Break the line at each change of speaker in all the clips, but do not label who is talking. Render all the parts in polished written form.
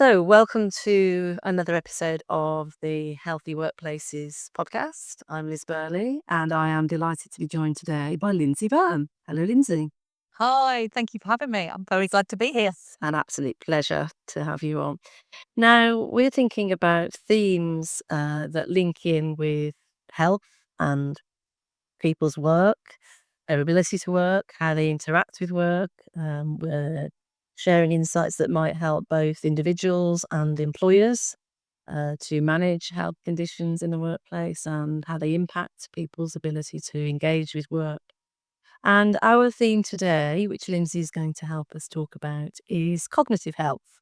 So, welcome to another episode of the Healthy Workplaces podcast. I'm Liz Burley, and I am delighted to be joined today by Lindsey Byrne. Hello, Lindsey.
Hi, thank you for having me. I'm very glad to be here.
An absolute pleasure to have you on. Now, we're thinking about themes that link in with health and people's work, their ability to work, how they interact with work. We're sharing insights that might help both individuals and employers to manage health conditions in the workplace and how they impact people's ability to engage with work. And our theme today, which Lindsay is going to help us talk about, is cognitive health,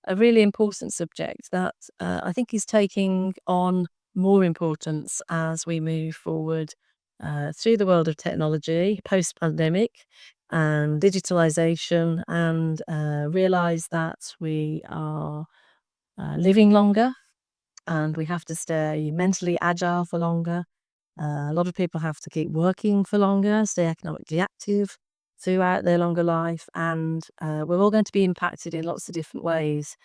a really important subject that I think is taking on more importance as we move forward through the world of technology, post pandemic, and digitalization, and realize that we are living longer and we have to stay mentally agile for longer. A lot of people have to keep working for longer, stay economically active throughout their longer life, and we're all going to be impacted in lots of different ways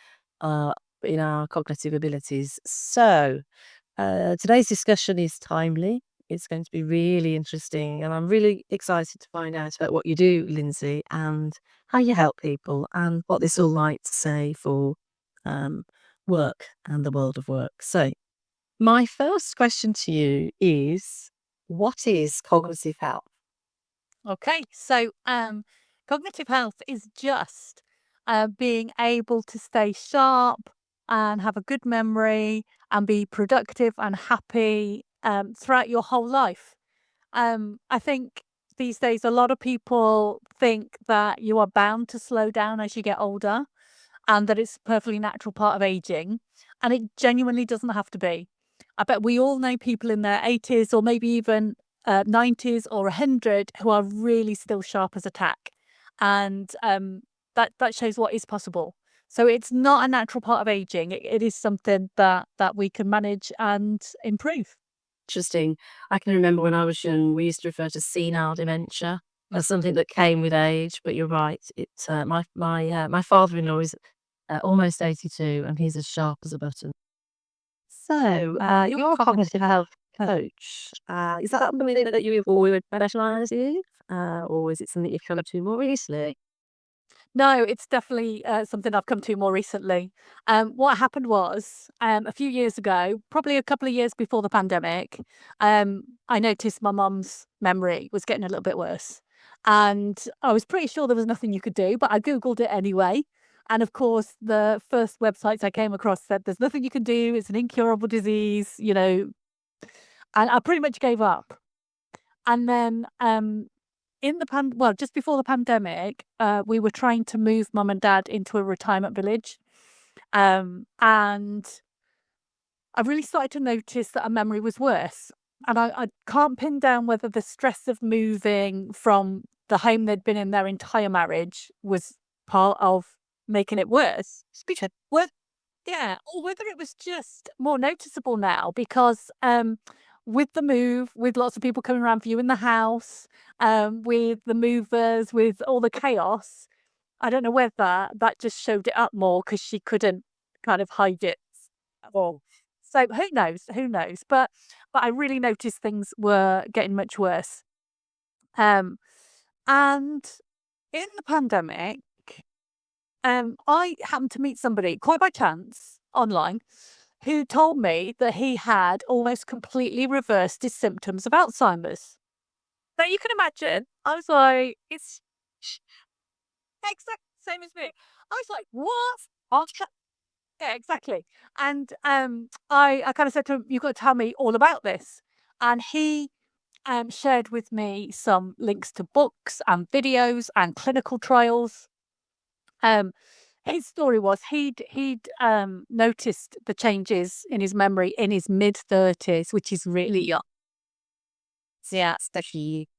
uh, in our cognitive abilities. So, today's discussion is timely. It's going to be really interesting, and I'm really excited to find out about what you do, Lindsay, and how you help people, and what this all might say for um, work and the world of work. So, my first question to you is, what is cognitive health?
Okay, so cognitive health is just being able to stay sharp and have a good memory and be productive and happy throughout your whole life. I think these days a lot of people think that you are bound to slow down as you get older and that it's a perfectly natural part of aging, and it genuinely doesn't have to be. I bet we all know people in their 80s or maybe even 90s or 100 who are really still sharp as a tack. And that shows what is possible. So it's not a natural part of aging. It is something that we can manage and improve.
Interesting. I can remember when I was young, we used to refer to senile dementia as something that came with age. But you're right. It's my father-in-law is almost 82, and he's as sharp as a button. So, you're a cognitive health coach. Is that something that you've always specialised in, or is it something you've come to more recently?
No, it's definitely something I've come to more recently. What happened was a few years ago, probably a couple of years before the pandemic, I noticed my mum's memory was getting a little bit worse. And I was pretty sure there was nothing you could do, but I Googled it anyway. And of course, the first websites I came across said there's nothing you can do, it's an incurable disease, and I pretty much gave up. And then just before the pandemic, we were trying to move mum and dad into a retirement village. And I really started to notice that our memory was worse. And I can't pin down whether the stress of moving from the home they'd been in their entire marriage was part of making it worse. Well, yeah, or whether it was just more noticeable now because, with the move, with lots of people coming around viewing the house, with the movers, with all the chaos, I don't know whether that just showed it up more because she couldn't kind of hide it at all. So who knows? But I really noticed things were getting much worse. Um, and in the pandemic, I happened to meet somebody quite by chance online who told me that he had almost completely reversed his symptoms of Alzheimer's. Now you can imagine, I was like, it's exactly the same as me. I was like, what? Yeah, exactly. And I kind of said to him, "You've got to tell me all about this." And he shared with me some links to books and videos and clinical trials. Um, his story was he'd noticed the changes in his memory in his mid-30s, which is really young. Yeah, especially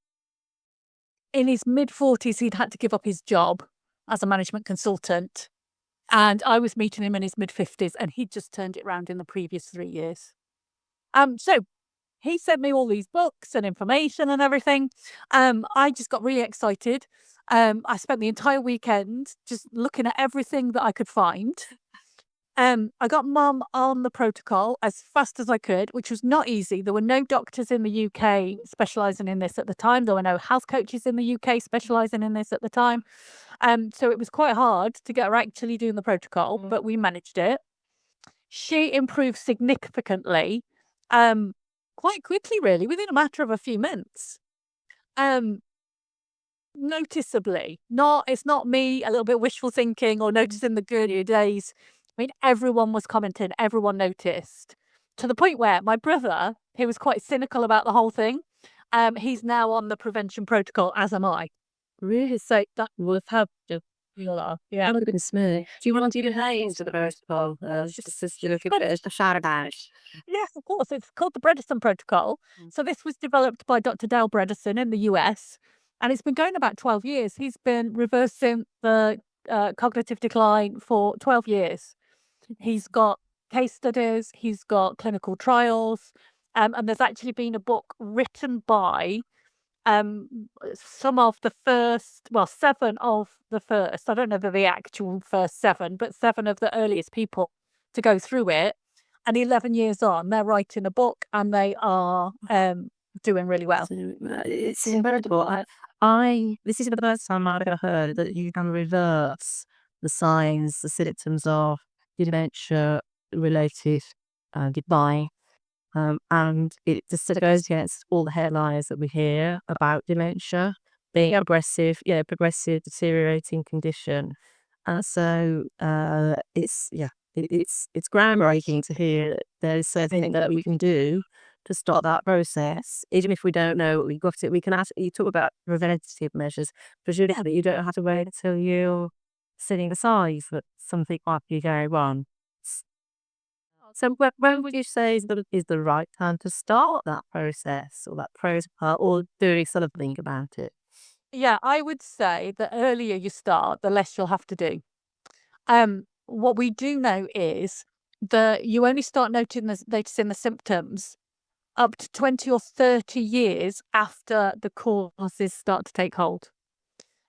in his mid-40s, he'd had to give up his job as a management consultant, and I was meeting him in his mid-50s, and he'd just turned it round in the previous 3 years. So he sent me all these books and information and everything. I just got really excited. I spent the entire weekend just looking at everything that I could find. I got mum on the protocol as fast as I could, which was not easy. There were no doctors in the UK specialising in this at the time. There were no health coaches in the UK specialising in this at the time. So it was quite hard to get her actually doing the protocol, but we managed it. She improved significantly, quite quickly, really, within a matter of a few months. Noticeably, it's not me a little bit wishful thinking or noticing the good days. I mean, everyone was commenting, everyone noticed, to the point where my brother, who was quite cynical about the whole thing, he's now on the prevention protocol, as am I.
Really? So that would have helped you a lot.
Yeah.
That would have been smooth. Do you want to do the names of the protocol? Just to look at it, a shout out.
Yes, of course. It's called the Bredesen Protocol. So this was developed by Dr. Dale Bredesen in the US, and it's been going about 12 years. He's been reversing the cognitive decline for 12 years. He's got case studies, he's got clinical trials, and there's actually been a book written by some of the first, well, 7 of the first, I don't know the actual first 7, but 7 of the earliest people to go through it. And 11 years on, they're writing a book and they are doing really well.
It's incredible. This is the first time I've ever heard that you can reverse the signs, the symptoms of dementia related decline. And it just sort of goes against all the headlines that we hear about dementia being aggressive, progressive, deteriorating condition. So it's groundbreaking to hear that there's something that we can do to stop that process. Even if we don't know we got it, we can ask. You talk about preventative measures, but you don't have to wait until you're sitting aside that something might be going wrong. So when would you say is the right time to start that process or that protocol or doing something about it?
Yeah, I would say the earlier you start, the less you'll have to do. What we do know is that you only start noticing the symptoms up to 20 or 30 years after the causes start to take hold.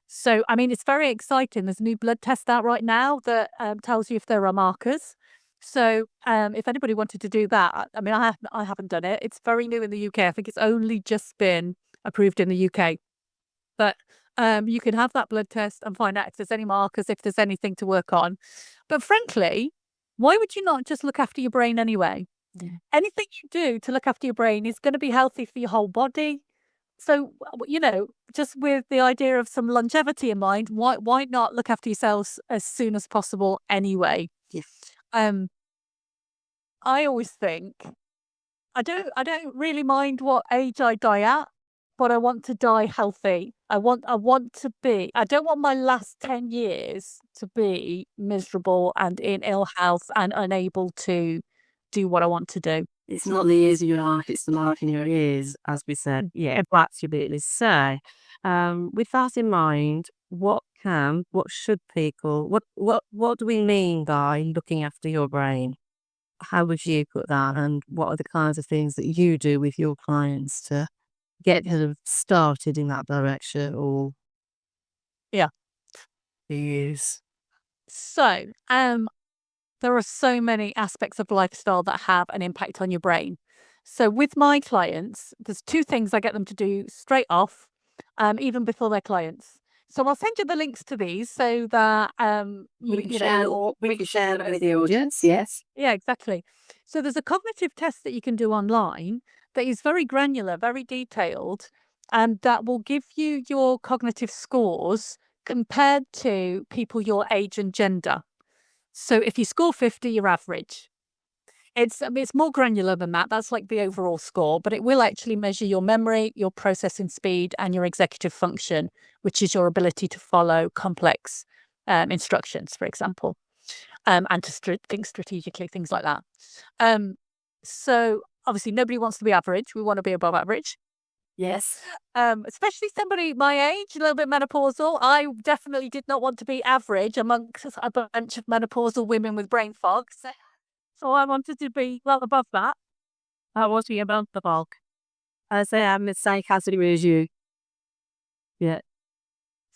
So, I mean, it's very exciting. There's a new blood test out right now that tells you if there are markers. So, if anybody wanted to do that, I mean, I haven't done it. It's very new in the UK. I think it's only just been approved in the UK. But you can have that blood test and find out if there's any markers, if there's anything to work on. But frankly, why would you not just look after your brain anyway?
Yeah.
Anything you do to look after your brain is going to be healthy for your whole body. So, just with the idea of some longevity in mind, why not look after yourselves as soon as possible anyway?
Yes.
I always think I don't really mind what age I die at, but I want to die healthy. I don't want my last 10 years to be miserable and in ill health and unable to do what I want to do.
It's not the years of your life, it's the life in your ears, as we said. Yeah, absolutely. So, with that in mind, what should people, what do we mean by looking after your brain? How would you put that? And what are the kinds of things that you do with your clients to get them started in that direction or
Yeah.
to use?
So, there are so many aspects of lifestyle that have an impact on your brain. So with my clients, there's 2 things I get them to do straight off, even before their clients. So I'll send you the links to these so that
We can share that with the audience, yes.
yeah, exactly. So there's a cognitive test that you can do online that is very granular, very detailed, and that will give you your cognitive scores compared to people your age and gender. So if you score 50, you're average. It's more granular than that. That's like the overall score, but it will actually measure your memory, your processing speed, and your executive function, which is your ability to follow complex instructions, for example, and to think strategically, things like that. So obviously, nobody wants to be average. We want to be above average.
Yes.
Especially somebody my age, a little bit menopausal. I definitely did not want to be average amongst a bunch of menopausal women with brain fog. So I wanted to be well above that.
I want to be above the bulk. I say I'm the same category as you. Yeah.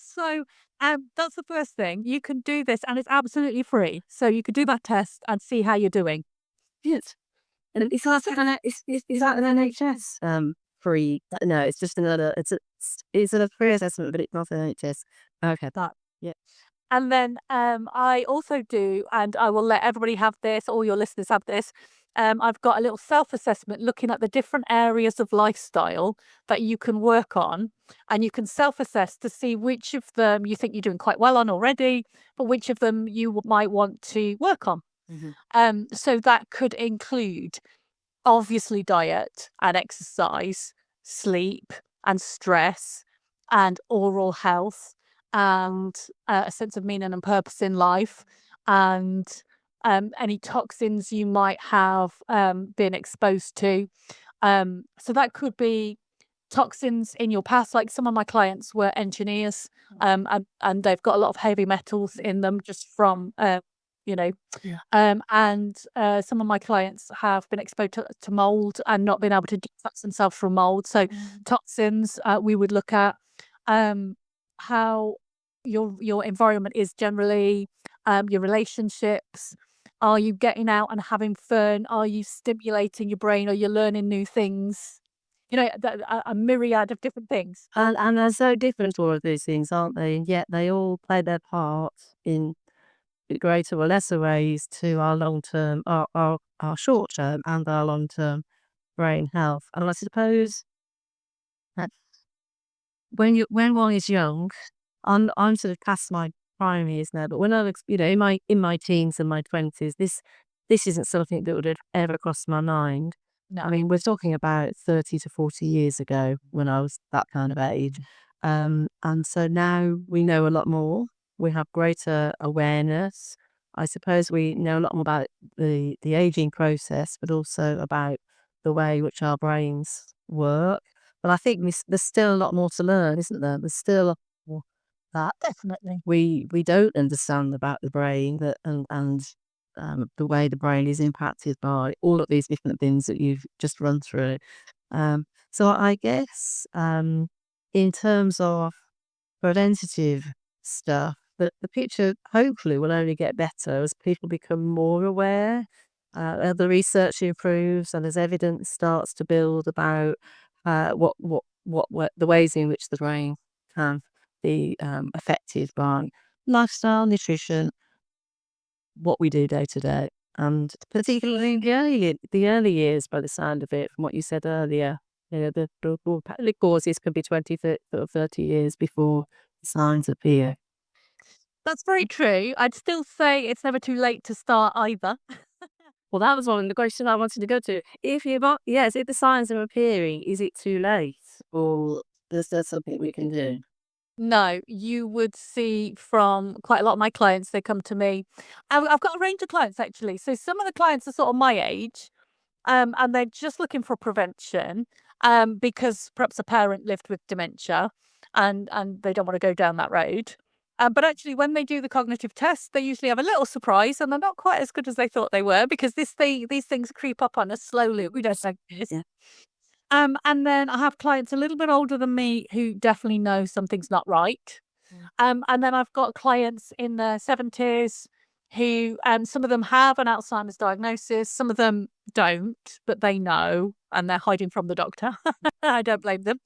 So that's the first thing. You can do this and it's absolutely free. So you could do that test and see how you're doing.
Yes. And is that an NHS free? No, it's just another. It's a free assessment, but it's not an NHS. Okay.
That.
Yeah.
And then I also do, and I will let everybody have this, all your listeners have this. I've got a little self assessment looking at the different areas of lifestyle that you can work on. And you can self assess to see which of them you think you're doing quite well on already, but which of them you might want to work on. So that could include obviously diet and exercise, sleep and stress, and oral health, and a sense of meaning and purpose in life, and any toxins you might have been exposed to. So that could be toxins in your past. Like some of my clients were engineers, and they've got a lot of heavy metals in them just from you know
Yeah.
and some of my clients have been exposed to mold and not been able to detox themselves from mold. So toxins, we would look at how your environment is generally, your relationships. Are you getting out and having fun? Are you stimulating your brain? Are you learning new things? A myriad of different things.
And they're so different, all of these things, aren't they? And yet they all play their part in greater or lesser ways to our long term, our short term, and our long term brain health. And I suppose that when one is young, I'm sort of past my prime years now, but when I was, in my teens and my 20s, this isn't something that would have ever crossed my mind.
No.
I mean, we're talking about 30 to 40 years ago when I was that kind of age. And so now we know a lot more. We have greater awareness. I suppose we know a lot more about the aging process, but also about the way in which our brains work. But I think there's still a lot more to learn, isn't there? There's still a lot more that
Definitely.
we don't understand about the brain, and the way the brain is impacted by all of these different things that you've just run through. So I guess in terms of preventative stuff, the picture hopefully will only get better as people become more aware, as the research improves, and as evidence starts to build about what the ways in which the brain can be affected by lifestyle, nutrition, what we do day to day, and particularly the early years, by the sound of it, from what you said earlier. The early causes could be 20, 30, or 30 years before the signs appear.
That's very true. I'd still say it's never too late to start either.
Well, that was one of the questions I wanted to go to. Yes, if the signs are appearing, is it too late, or is there something we can do?
No, you would see from quite a lot of my clients, they come to me. I've got a range of clients actually. So some of the clients are sort of my age, and they're just looking for prevention, because perhaps a parent lived with dementia, and they don't want to go down that road. But actually, when they do the cognitive test, they usually have a little surprise, and they're not quite as good as they thought they were because these things creep up on us slowly. We don't notice.
Yeah.
And then I have clients a little bit older than me who definitely know something's not right. And then I've got clients in their 70s who, some of them have an Alzheimer's diagnosis, some of them don't, but they know and they're hiding from the doctor. I don't blame them.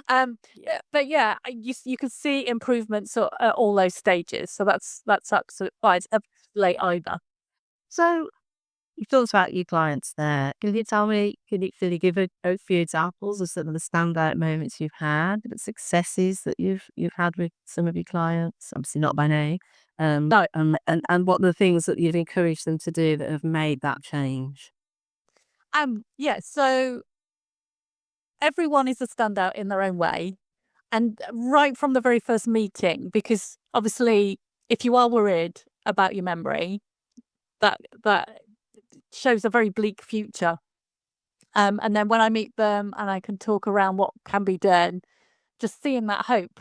But yeah, you can see improvements at all those stages. So that's absolutely fine. It's never too late either.
So you talked about your clients there. Can you give a few examples of some of the standout moments you've had, the successes that you've had with some of your clients? Obviously not by name.
No,
And what the things that you've encouraged them to do that have made that change?
yeah. So everyone is a standout in their own way. And right from the very first meeting, because obviously, if you are worried about your memory, that shows a very bleak future. And then when I meet them and I can talk around what can be done, just seeing that hope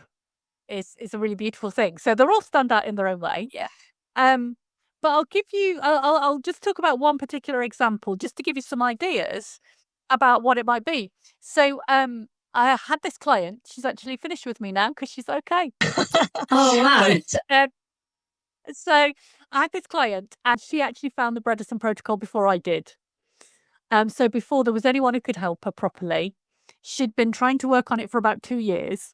is a really beautiful thing. So they're all standout in their own way.
Yeah.
Um, but I'll just talk about one particular example just to give you some ideas about what it might be. So I had this client, she's actually finished with me now because she's okay.
Oh, wow.
But, so I had this client and she actually found the Bredesen protocol before I did. So before there was anyone who could help her properly, she'd been trying to work on it for about 2 years.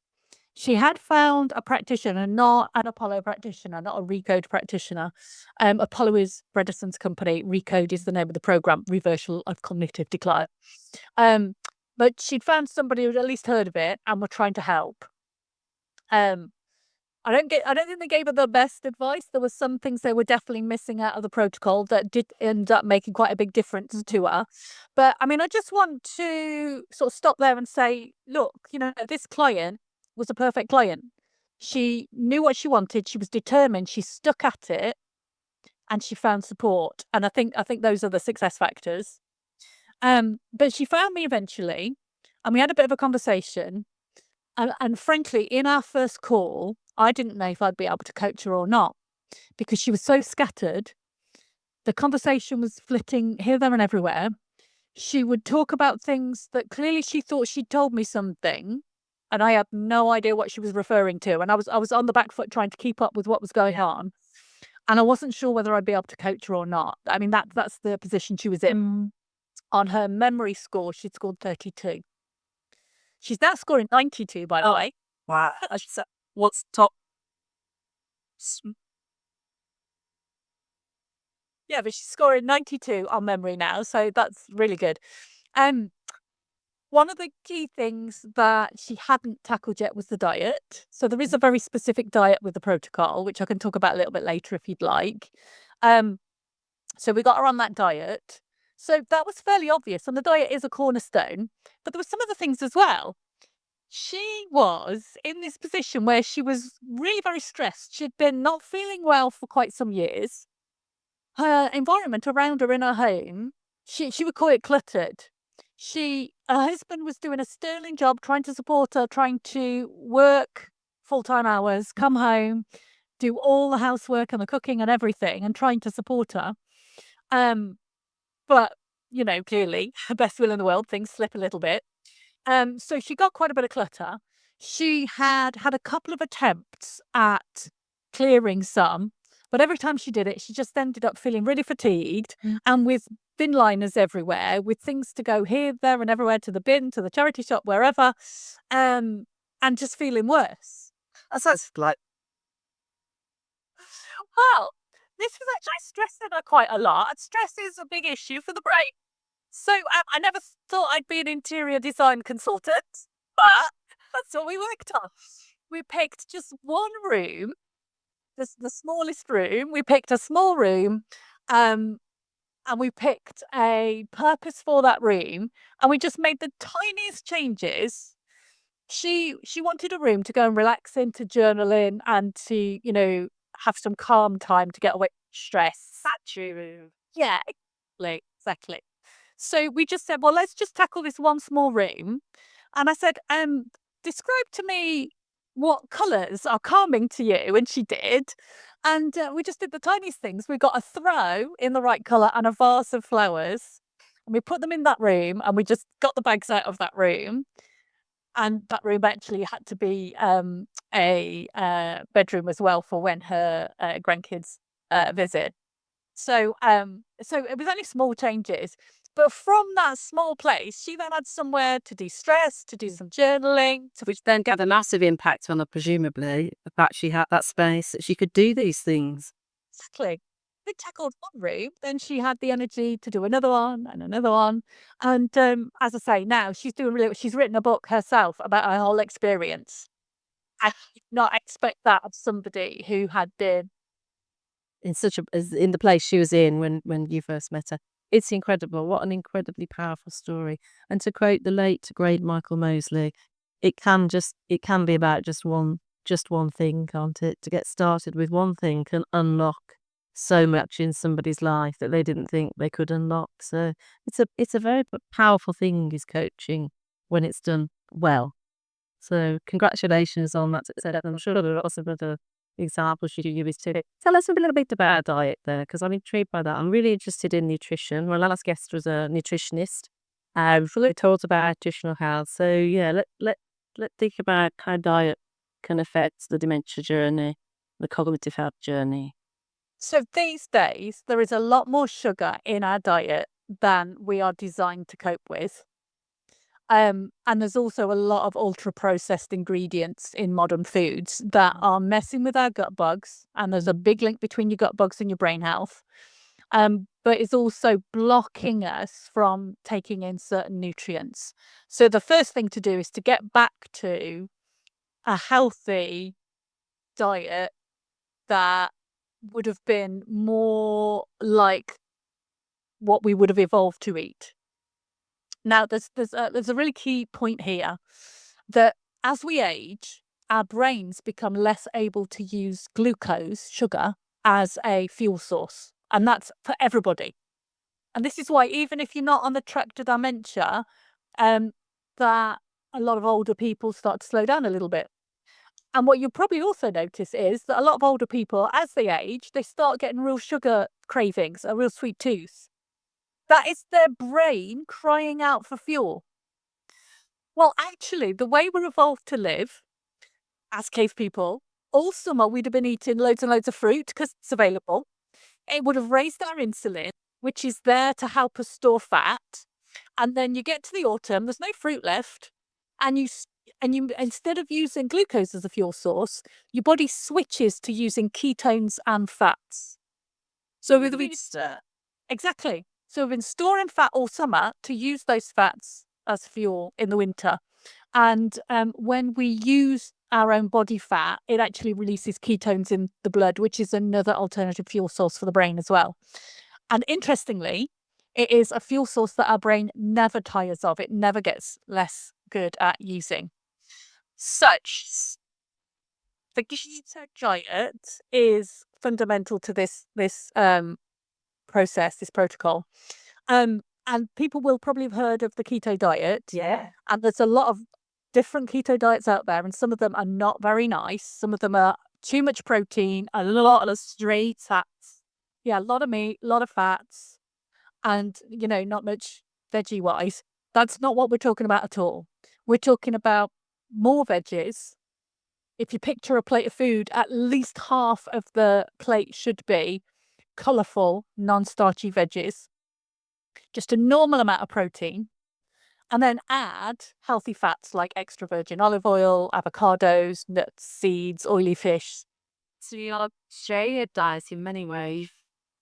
She had found a practitioner, not an Apollo practitioner, not a Recode practitioner. Apollo is Bredesen's company. Recode is the name of the program, Reversal of Cognitive Decline. But she'd found somebody who'd at least heard of it and were trying to help. I don't think they gave her the best advice. There were some things they were definitely missing out of the protocol that did end up making quite a big difference to her. But I mean, I just want to sort of stop there and say, look, this client was a perfect client. She knew what she wanted. She was determined. She stuck at it, and she found support. And I think those are the success factors. But she found me eventually, and we had a bit of a conversation. And frankly, in our first call, I didn't know if I'd be able to coach her or not because she was so scattered. The conversation was flitting here, there, and everywhere. She would talk about things that clearly she thought she'd told me something, and I had no idea what she was referring to. And I was on the back foot trying to keep up with what was going on, and I wasn't sure whether I'd be able to coach her or not. I mean, that's the position she was in. On her memory score, she'd scored 32. She's now scoring 92, by the way.
Wow. What's top?
Yeah, but she's scoring 92 on memory now, so that's really good. One of the key things that she hadn't tackled yet was the diet. So there is a very specific diet with the protocol, which I can talk about a little bit later if you'd like. So we got her on that diet. So that was fairly obvious, and the diet is a cornerstone. But there were some other things as well. She was in this position where she was really very stressed. She'd been not feeling well for quite some years. Her environment around her in her home, she would call it cluttered. Her husband was doing a sterling job trying to support her, trying to work full-time hours, come home, do all the housework and the cooking and everything, and trying to support her. But, clearly, her best will in the world, things slip a little bit. So she got quite a bit of clutter. She had a couple of attempts at clearing some, but every time she did it, she just ended up feeling really fatigued and with bin liners everywhere, with things to go here, there, and everywhere, to the bin, to the charity shop, wherever, and just feeling worse.
That sounds like.
Well, this was actually stressing her quite a lot, and stress is a big issue for the brain. So I never thought I'd be an interior design consultant, but that's what we worked on. We picked just one room, the smallest room. We picked a small room, and we picked a purpose for that room, and we just made the tiniest changes. She wanted a room to go and relax in, to journal in, and to, have some calm time to get away from stress.
Factory room.
Yeah, exactly. So we just said, well, let's just tackle this one small room. And I said, describe to me what colours are calming to you. And she did. And we just did the tiniest things. We got a throw in the right colour and a vase of flowers. And we put them in that room, and we just got the bags out of that room. And that room actually had to be a bedroom as well for when her grandkids visit. So it was only small changes. But from that small place, she then had somewhere to de-stress, to do some journaling.
Which then had a massive impact on her, presumably, the fact she had that space, that she could do these things.
Exactly. We tackled one room, then she had the energy to do another one and another one. And as I say, now she's she's written a book herself about her whole experience. I did not expect that of somebody who had been
in the place she was in when you first met her. It's incredible. What an incredibly powerful story. And to quote the late great Michael Mosley, it can be about just one thing, can't it? To get started with one thing can unlock so much in somebody's life that they didn't think they could unlock. So it's a very powerful thing, is coaching, when it's done well. So congratulations on that success. I'm sure there are lots of other examples you could give us too. Tell us a little bit about diet there, because I'm intrigued by that. I'm really interested in nutrition. My last guest was a nutritionist, So we talked about nutritional health. So yeah, let's think about how diet can affect the dementia journey, the cognitive health journey.
So these days, there is a lot more sugar in our diet than we are designed to cope with. And there's also a lot of ultra processed ingredients in modern foods that are messing with our gut bugs. And there's a big link between your gut bugs and your brain health. But it's also blocking us from taking in certain nutrients. So the first thing to do is to get back to a healthy diet that would have been more like what we would have evolved to eat. Now, there's a really key point here that as we age, our brains become less able to use glucose, sugar, as a fuel source. And that's for everybody. And this is why, even if you're not on the track to dementia, that a lot of older people start to slow down a little bit. And what you'll probably also notice is that a lot of older people, as they age, they start getting real sugar cravings, a real sweet tooth. That is their brain crying out for fuel. Well, actually, the way we're evolved to live as cave people, all summer we'd have been eating loads and loads of fruit because it's available. It would have raised our insulin, which is there to help us store fat. And then you get to the autumn, there's no fruit left, and you instead of using glucose as a fuel source, your body switches to using ketones and fats. So we've been exactly. So we've been storing fat all summer to use those fats as fuel in the winter. And when we use our own body fat, it actually releases ketones in the blood, which is another alternative fuel source for the brain as well. And interestingly, it is a fuel source that our brain never tires of. It never gets less good at using. Such the keto diet is fundamental to this process, this protocol. And people will probably have heard of the keto diet.
Yeah.
And there's a lot of different keto diets out there, and some of them are not very nice. Some of them are too much protein, a lot of straight fats. Yeah, a lot of meat, a lot of fats, and, not much veggie wise. That's not what we're talking about at all. We're talking about more veggies. If you picture a plate of food, at least half of the plate should be colourful, non-starchy veggies. Just a normal amount of protein. And then add healthy fats like extra virgin olive oil, avocados, nuts, seeds, oily fish.
So you're sharing a diet in many ways.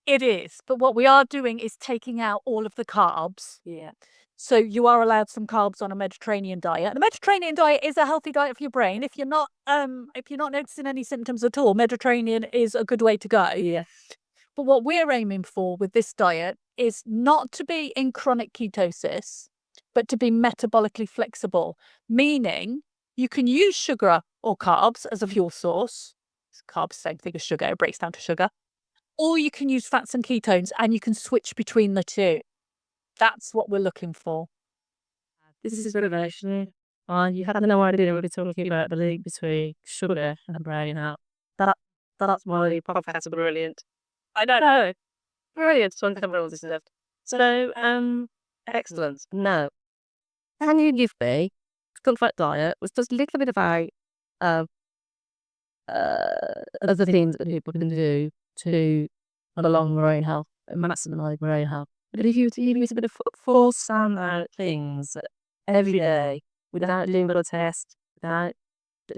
It is. But what we are doing is taking out all of the carbs.
Yeah.
So you are allowed some carbs on a Mediterranean diet. The Mediterranean diet is a healthy diet for your brain. If you're not noticing any symptoms at all, Mediterranean is a good way to go.
Yeah.
But what we're aiming for with this diet is not to be in chronic ketosis, but to be metabolically flexible, meaning you can use sugar or carbs as a fuel source. Carbs, same thing as sugar, it breaks down to sugar. Or you can use fats and ketones, and you can switch between the two. That's what we're looking for.
This is revelation. You had no idea we were talking about the link between sugar and brain health. That's why podcasts are brilliant. I don't know. Brilliant. So all this stuff. So, excellent. Now, can you give me a fat diet was just a little bit about other things that people can do to prolong brain health and maximize brain health. But if you were to give me a bit of four standout things every day without doing little tests, without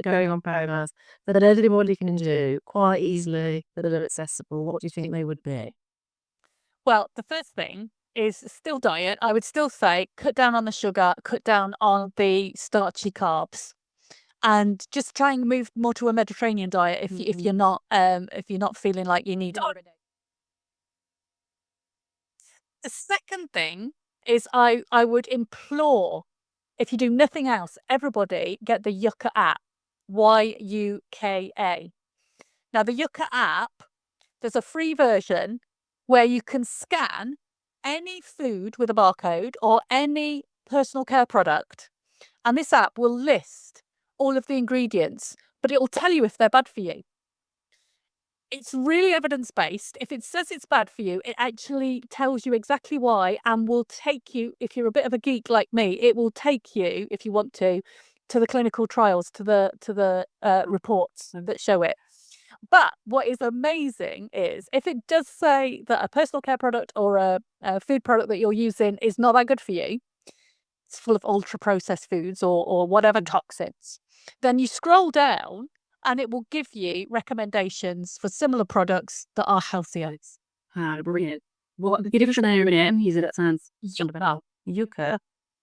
going on programs, that everybody can do quite easily, that are accessible, what do you think they would be?
Well, the first thing is still diet. I would still say cut down on the sugar, cut down on the starchy carbs, and just try and move more to a Mediterranean diet if you're not feeling like you need it. The second thing is I would implore, if you do nothing else, everybody get the Yucca app, YUKA. Now, the Yucca app, there's a free version where you can scan any food with a barcode or any personal care product, and this app will list all of the ingredients, but it will tell you if they're bad for you. It's really evidence-based. If it says it's bad for you, it actually tells you exactly why and will take you, if you're a bit of a geek like me, it will take you, if you want to the clinical trials, to the reports that show it. But what is amazing is if it does say that a personal care product or a food product that you're using is not that good for you, it's full of ultra-processed foods or whatever toxins, then you scroll down and it will give you recommendations for similar products that are healthier.
Ah, brilliant. What the dictionary name is that sounds
Yucca. Yucca.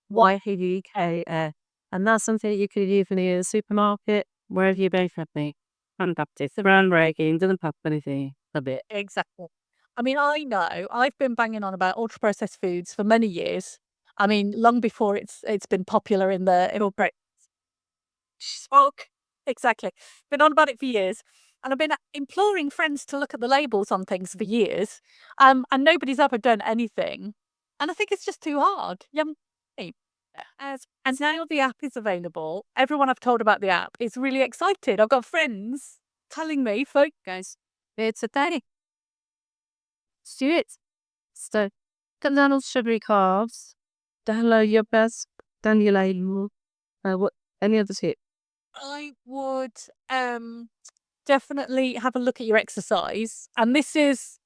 Y-U-K-A. And that's something that you could use in the supermarket, wherever you go from me. Fantastic. It's groundbreaking, doesn't pop anything a bit.
Exactly. I mean, I know I've been banging on about ultra-processed foods for many years. I mean, long before it's been popular in the smoke. Exactly. Been on about it for years. And I've been imploring friends to look at the labels on things for years. And nobody's ever done anything. And I think it's just too hard. And now the app is available. Everyone I've told about the app is really excited. I've got friends telling me,
Guys, it's a day. Do it. So, cut down all sugary carbs. Download your best. Down your label. What? Any other tip?
I would definitely have a look at your exercise. And this is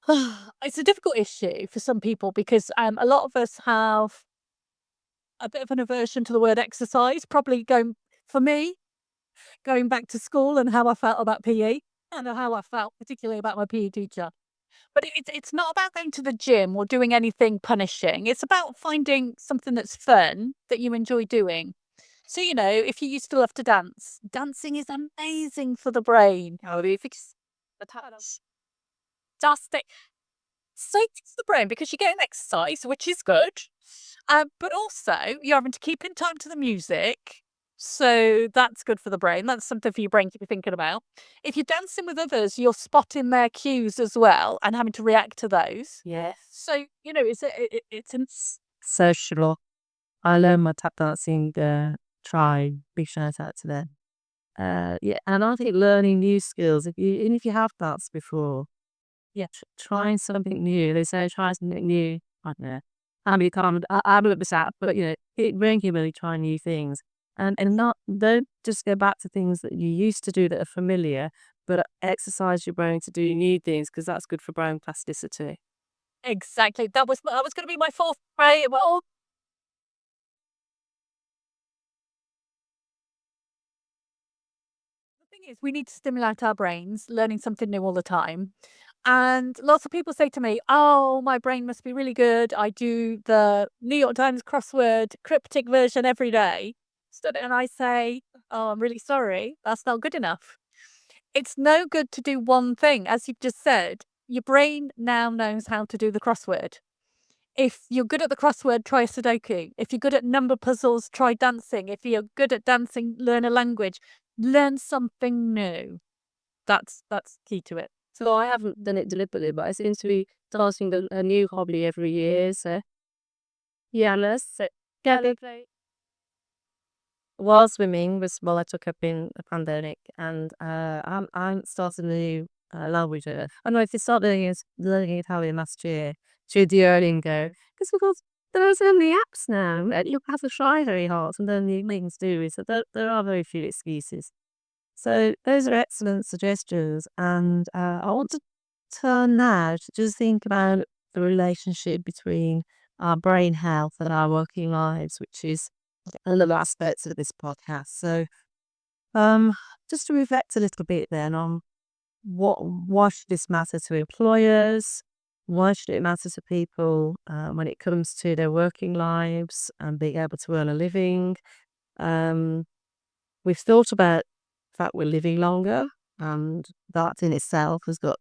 it's a difficult issue for some people because a lot of us have a bit of an aversion to the word exercise, probably for me, going back to school and how I felt about PE and how I felt particularly about my PE teacher. But it's not about going to the gym or doing anything punishing. It's about finding something that's fun that you enjoy doing. So, if you used to love to dance, dancing is amazing for the brain.
Oh, if it's
Fantastic. So it's the brain because you're getting exercise, which is good. But also you're having to keep in time to the music. So that's good for the brain. That's something for your brain to be thinking about. If you're dancing with others, you're spotting their cues as well and having to react to those.
yes.
So, it's
Social. I learned my tap dancing tribe. Big shout out to them. Yeah, and I think learning new skills. Even if you have danced before, yeah, trying something new. They say try something new. I don't know. I'm a bit sad, but it regularly try new things, and not don't just go back to things that you used to do that are familiar, but exercise your brain to do new things because that's good for brain plasticity.
exactly. That was going to be my fourth way. Well, the thing is, we need to stimulate our brains, learning something new all the time. And lots of people say to me, "Oh, my brain must be really good. I do the New York Times crossword cryptic version every day." And I say, "Oh, I'm really sorry. That's not good enough. It's no good to do one thing. As you've just said, your brain now knows how to do the crossword. If you're good at the crossword, try Sudoku. If you're good at number puzzles, try dancing. If you're good at dancing, learn a language. Learn something new. That's key to it."
So I haven't done it deliberately, but I seem to be starting a new hobby every year. So yeah, let's while swimming was while I took up in the pandemic, and I'm starting a new language. I don't know if you start learning Italian last year through Duolingo because there are so many apps now. And you have to try very hard, and then the things do is that there are very few excuses. So those are excellent suggestions, and I want to turn now to just think about the relationship between our brain health and our working lives, which is another aspect of this podcast. So, just to reflect a little bit then on why should this matter to employers? Why should it matter to people when it comes to their working lives and being able to earn a living? Um, we've thought about the fact we're living longer, and that in itself has got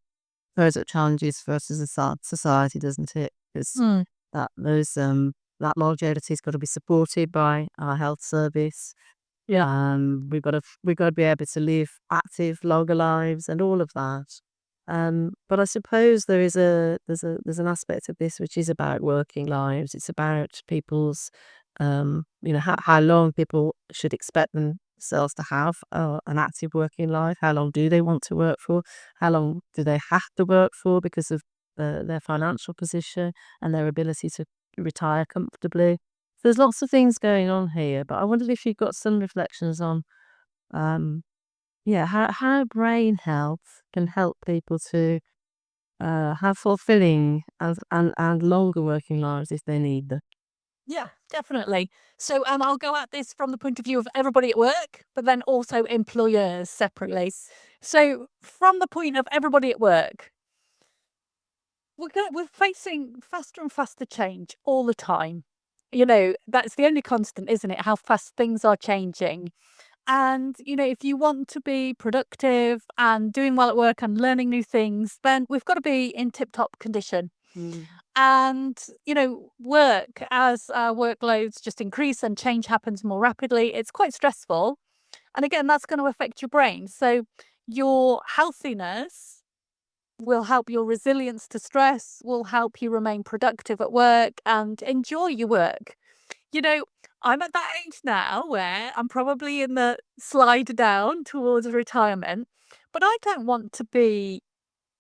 further challenges for us as a society, doesn't it? Because that longevity's got to be supported by our health service.
Yeah.
We've got to be able to live active, longer lives, and all of that. But I suppose there's an aspect of this which is about working lives. It's about people's, how long people should expect themselves to have an active working life. How long do they want to work for? How long do they have to work for because of their financial position and their ability to retire comfortably? There's lots of things going on here, but I wondered if you've got some reflections on, how brain health can help people to have fulfilling and longer working lives if they need them.
Yeah, definitely. So I'll go at this from the point of view of everybody at work, but then also employers separately. So from the point of everybody at work, we're facing faster and faster change all the time. That's the only constant, isn't it? How fast things are changing. And, if you want to be productive and doing well at work and learning new things, then we've got to be in tip top condition. And, work, as our workloads just increase and change happens more rapidly, it's quite stressful. And again, that's going to affect your brain. So your healthiness will help your resilience to stress, will help you remain productive at work and enjoy your work. You know, I'm at that age now where I'm probably in the slide down towards retirement, but I don't want to be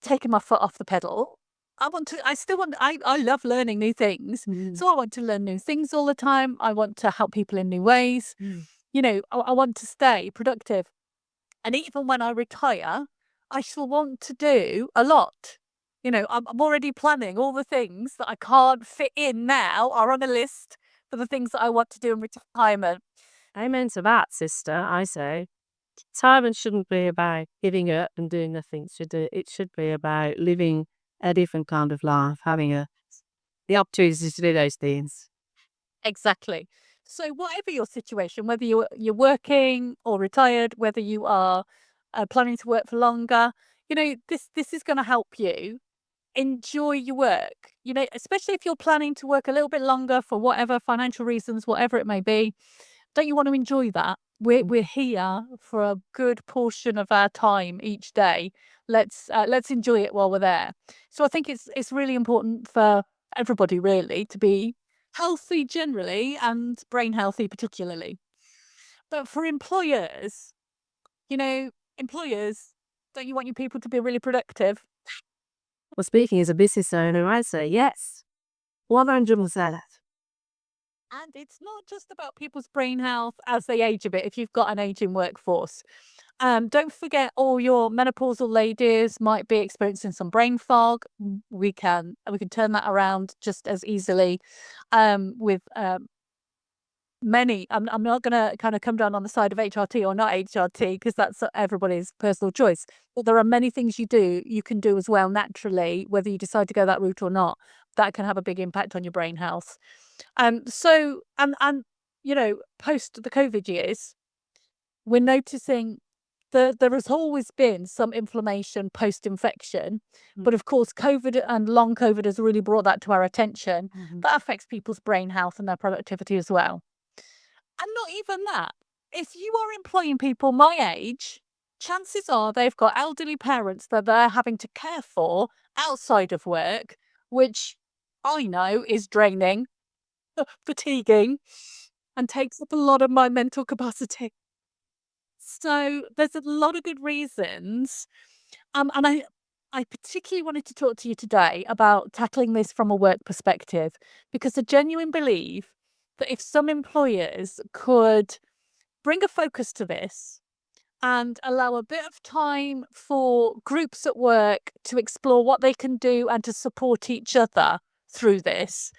taking my foot off the pedal. I love learning new things. So I want to learn new things all the time. I want to help people in new ways. I want to stay productive. And even when I retire, I shall want to do a lot. I'm already planning all the things that I can't fit in now are on a list for the things that I want to do in retirement.
Amen to that, sister. I say retirement shouldn't be about giving up and doing nothing. It should be about living a different kind of life, having the opportunity to do those things.
Exactly. So whatever your situation, whether you're working or retired, whether you are planning to work for longer, this is going to help you enjoy your work. Especially if you're planning to work a little bit longer for whatever financial reasons, whatever it may be. Don't you want to enjoy that? We're here for a good portion of our time each day. Let's enjoy it while we're there. So I think it's really important for everybody really to be healthy generally and brain healthy particularly. But for employers, employers, don't you want your people to be really productive?
Well, speaking as a business owner, I say yes, 100%.
And it's not just about people's brain health as they age a bit, if you've got an aging workforce. Don't forget all your menopausal ladies might be experiencing some brain fog. We can turn that around just as easily with many. I'm not going to kind of come down on the side of HRT or not HRT because that's everybody's personal choice. But there are many things you can do as well naturally, whether you decide to go that route or not. That can have a big impact on your brain health. So post the COVID years, we're noticing that there has always been some inflammation post-infection, but of course, COVID and long COVID has really brought that to our attention. That affects people's brain health and their productivity as well. And not even that. If you are employing people my age, chances are they've got elderly parents that they're having to care for outside of work, which I know is draining, fatiguing, and takes up a lot of my mental capacity. So there's a lot of good reasons. And I particularly wanted to talk to you today about tackling this from a work perspective, because I genuinely believe that if some employers could bring a focus to this and allow a bit of time for groups at work to explore what they can do and to support each other through this,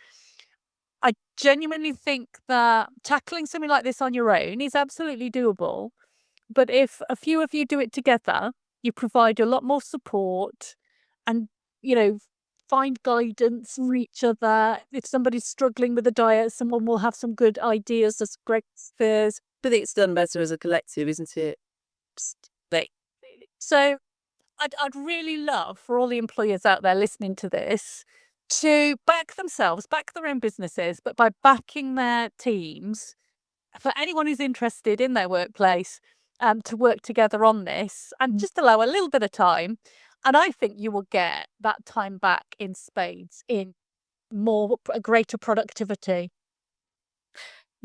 I genuinely think that tackling something like this on your own is absolutely doable. But if a few of you do it together, you provide a lot more support and, find guidance from each other. If somebody's struggling with a diet, someone will have some good ideas, there's great fears.
But it's done better as a collective, isn't it?
So I'd really love for all the employers out there listening to this to back themselves, back their own businesses, but by backing their teams, for anyone who's interested in their workplace, to work together on this and just allow a little bit of time. And I think you will get that time back in spades in a greater productivity.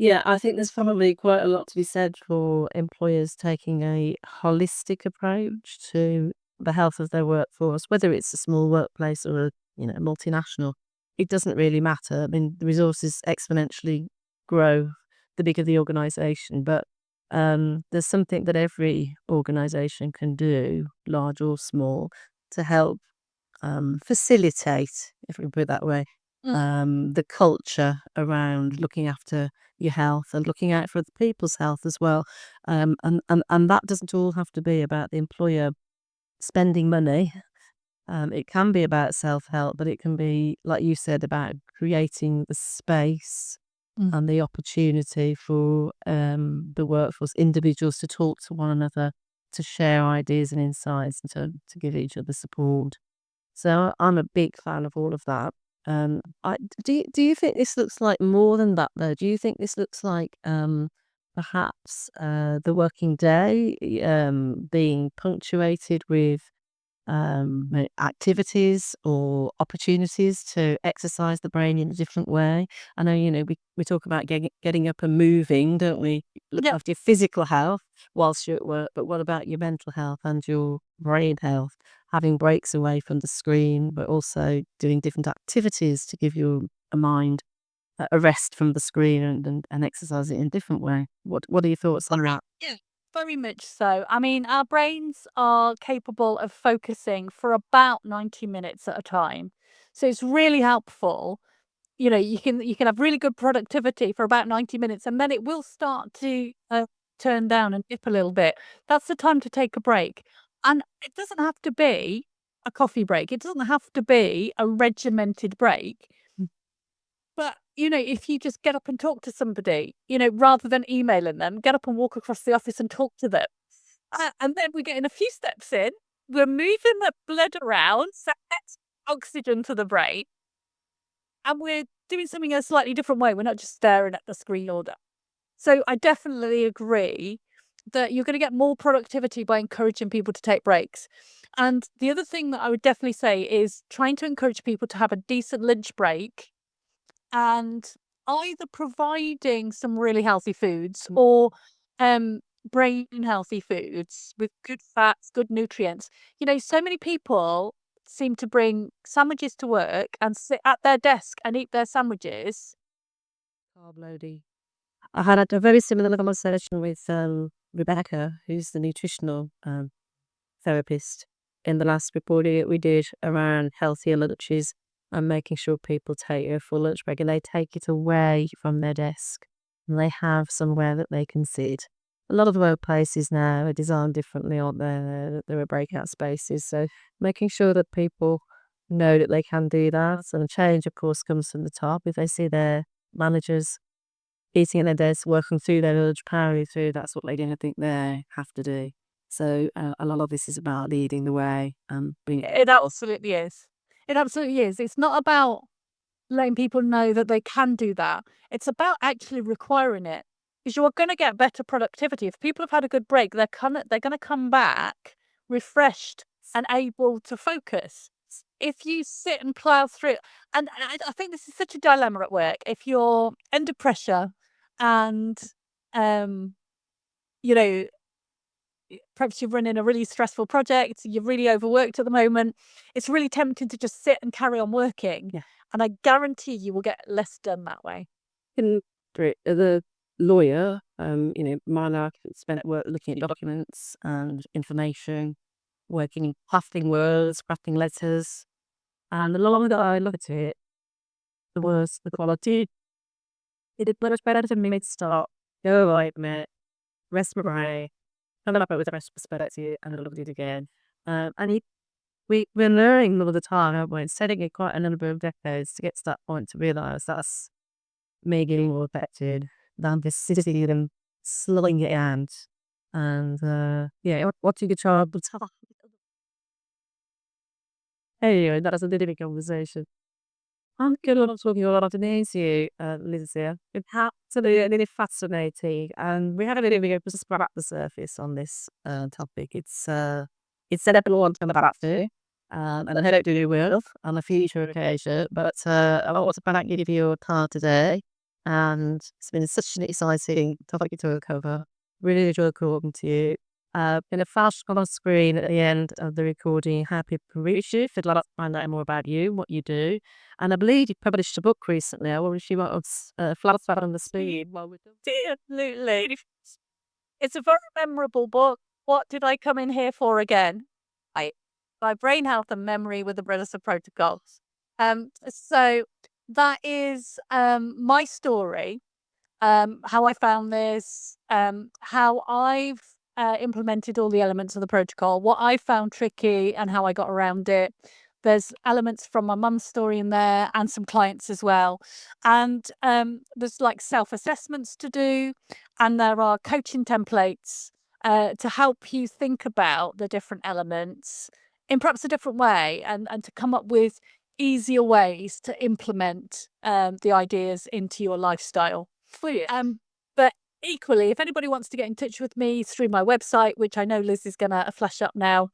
Yeah, I think there's probably quite a lot to be said for employers taking a holistic approach to the health of their workforce, whether it's a small workplace or a multinational. It doesn't really matter. I mean, the resources exponentially grow the bigger the organisation, but there's something that every organisation can do, large or small, to help facilitate, if we put it that way, the culture around looking after your health and looking out for other people's health as well. And that doesn't all have to be about the employer spending money. It can be about self-help, but it can be, like you said, about creating the space
Mm.
and the opportunity for the workforce, individuals to talk to one another, to share ideas and insights, and to give each other support. So I'm a big fan of all of that. Do you think this looks like more than that though? Do you think this looks like perhaps the working day being punctuated with activities or opportunities to exercise the brain in a different way? I know, we talk about getting up and moving, don't we? Look
Yeah.
after your physical health whilst you're at work, but what about your mental health and your brain health? Having breaks away from the screen, but also doing different activities to give your a mind a rest from the screen and exercise it in a different way. What are your thoughts on that?
Yeah, very much so. I mean, our brains are capable of focusing for about 90 minutes at a time. So it's really helpful. You can have really good productivity for about 90 minutes, and then it will start to turn down and dip a little bit. That's the time to take a break. And it doesn't have to be a coffee break. It doesn't have to be a regimented break. But, if you just get up and talk to somebody, rather than emailing them, get up and walk across the office and talk to them. And then we're getting a few steps in. We're moving the blood around, so that's oxygen to the brain. And we're doing something a slightly different way. We're not just staring at the screen all day. So I definitely agree that you're going to get more productivity by encouraging people to take breaks. And the other thing that I would definitely say is trying to encourage people to have a decent lunch break and either providing some really healthy foods or brain healthy foods with good fats, good nutrients. So many people seem to bring sandwiches to work and sit at their desk and eat their sandwiches.
Carb loading. I had a very similar conversation with Rebecca, who's the nutritional therapist, in the last reporting that we did around healthier lunches and making sure people take a full lunch break and they take it away from their desk and they have somewhere that they can sit. A lot of the workplaces now are designed differently, aren't they? There are breakout spaces. So making sure that people know that they can do that. And change, of course, comes from the top. If they see their managers eating at their desk, working through their lunch, powering through, that's what they don't think they have to do. So a lot of this is about leading the way and being.
It absolutely is. It absolutely is. It's not about letting people know that they can do that. It's about actually requiring it. Because you are going to get better productivity. If people have had a good break, they're going to come back refreshed and able to focus. If you sit and plow through, and I think this is such a dilemma at work. If you're under pressure and, um, you know, perhaps you're running a really stressful project, you're really overworked at the moment, it's really tempting to just sit and carry on working.
Yeah.
And I guarantee you will get less done that way.
As a lawyer, my life is spent at work looking at documents and information, working, crafting words, crafting letters. And the longer I look at it, the worse the quality. It is much better to me to stop, go away from it, rest my brain, come up with a fresh perspective, and look at it again. We're learning all the time, aren't we? It's taking it quite a number of decades to get to that point to realise that's me getting more affected than this sitting and slowing it out. And what you get child will tell. Anyway, that was a bit of a conversation. I'm good on talking a lot of you, Lindsay. It's absolutely fascinating, and we haven't even able to scratch the surface on this topic. It's said everyone to come back to, and I hope to do well on a future occasion. But I want to thank you for your time today. And it's been such an exciting topic to cover. Really enjoyed talking to you. Going to flash on screen at the end of the recording how people can reach you if they'd like to find out more about you, what you do. And I believe you published a book recently. I wonder if you might flash that on the screen while we're done.
Absolutely. It's a very memorable book. What did I come in here for again? My brain health and memory with the Brothers of Protocols. So that is my story, how I found this, how I've implemented all the elements of the protocol, what I found tricky and how I got around it. There's elements from my mum's story in there and some clients as well. And there's like self-assessments to do, and there are coaching templates to help you think about the different elements in perhaps a different way, and to come up with easier ways to implement the ideas into your lifestyle. But equally, if anybody wants to get in touch with me through my website, which I know Liz is going to flash up now,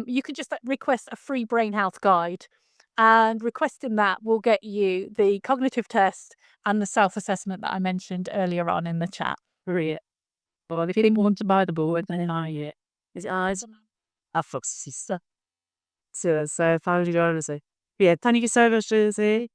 you can just request a free brain health guide, and requesting that will get you the cognitive test and the self-assessment that I mentioned earlier on in the chat.
Brilliant. Well, if you didn't want to buy the book, then I it. His eyes are foxy. So, thank you, honestly. Yeah, thank you so much, Lucy.